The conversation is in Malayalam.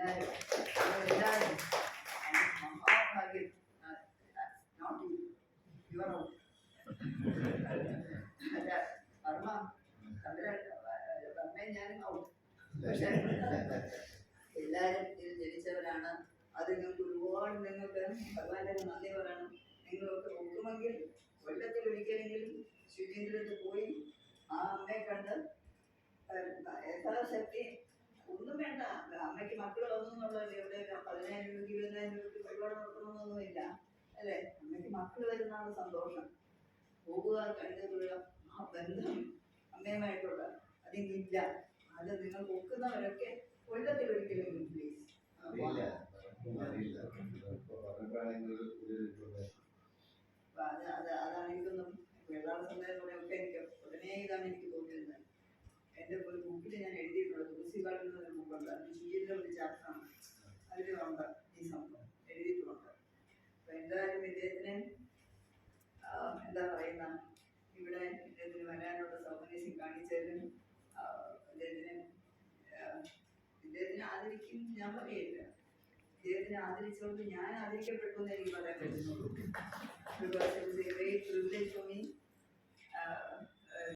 എല്ലാവരും മഹാഭാഗ്യം. നോട്ട് യുവർ ഓൺ അല്ല വർമ്മ വർമ്മയും ഞാനും ഔട്ട്. പക്ഷെ എല്ലാവരും ഇതിൽ ജനിച്ചവരാണ്. അത് നിങ്ങൾക്ക് ഒരുപാട് നിങ്ങൾക്ക് ഭഗവാന്റെ നന്ദി പറയണം. നിങ്ങളൊക്കെ ഒക്കുമെങ്കിൽ കൊല്ലത്തിൽ ഒരിക്കലെങ്കിലും ശുചീന്ദ്രത്തിൽ പോയി ആ അമ്മയെ കണ്ട് യഥാശക്തി ഒന്നും വേണ്ട. അമ്മയ്ക്ക് മക്കൾ വന്നുന്നുള്ളതല്ലേ. ഇവിടെ 10,000 രൂപയ്ക്ക് 20,000 രൂപയ്ക്ക് പരിപാടി നടത്തണമെന്നൊന്നുമില്ല അല്ലേ. അമ്മയ്ക്ക് മക്കൾ വരുന്നതാണ് സന്തോഷം. പോകുക, കണ്ടുകൊള്ളുക, ആ ബന്ധം അമ്മയുമായിട്ടുള്ള അതില്ല. അത് നിങ്ങൾ ഒക്കുന്നവരൊക്കെ കൊല്ലത്തിൽ ഒരിക്കലെങ്കിലും പ്ലീസ്. അതാണ് എനിക്കൊന്നും വെള്ളാള സമുദായത്തോടെയൊക്കെ എനിക്ക് ഉടനെ ഇതാണ് എനിക്ക് തോന്നിയിരുന്നത്. എൻ്റെ ഒരു ബുക്കിൽ ഞാൻ എഴുതിയിട്ടുള്ളത് തുളസികാട്ടിൽ നിന്ന് ബുക്കുണ്ട്. അത് ശുചീന്ദ്രം ഒരു ചാപ്റ്ററാണ്. അതിലുണ്ട് ഈ സംഭവം എഴുതിയിട്ടുമുണ്ട്. അപ്പൊ എന്തായാലും ഇദ്ദേഹത്തിന് എന്താ പറയുന്ന ഇവിടെ ഇദ്ദേഹത്തിന് വരാനുള്ള സൗകര്യം കാണിച്ചതിലും ഇദ്ദേഹത്തിനെ ആദരിക്കും ഞാൻ പറയില്ല. ഇദ്ദേഹത്തിനെ ആദരിച്ചുകൊണ്ട് ഞാൻ ആദരിക്കപ്പെട്ടു എന്ന് എനിക്ക് പറയാൻ പറ്റുന്നുള്ളൂ. Because it was a great privilege for me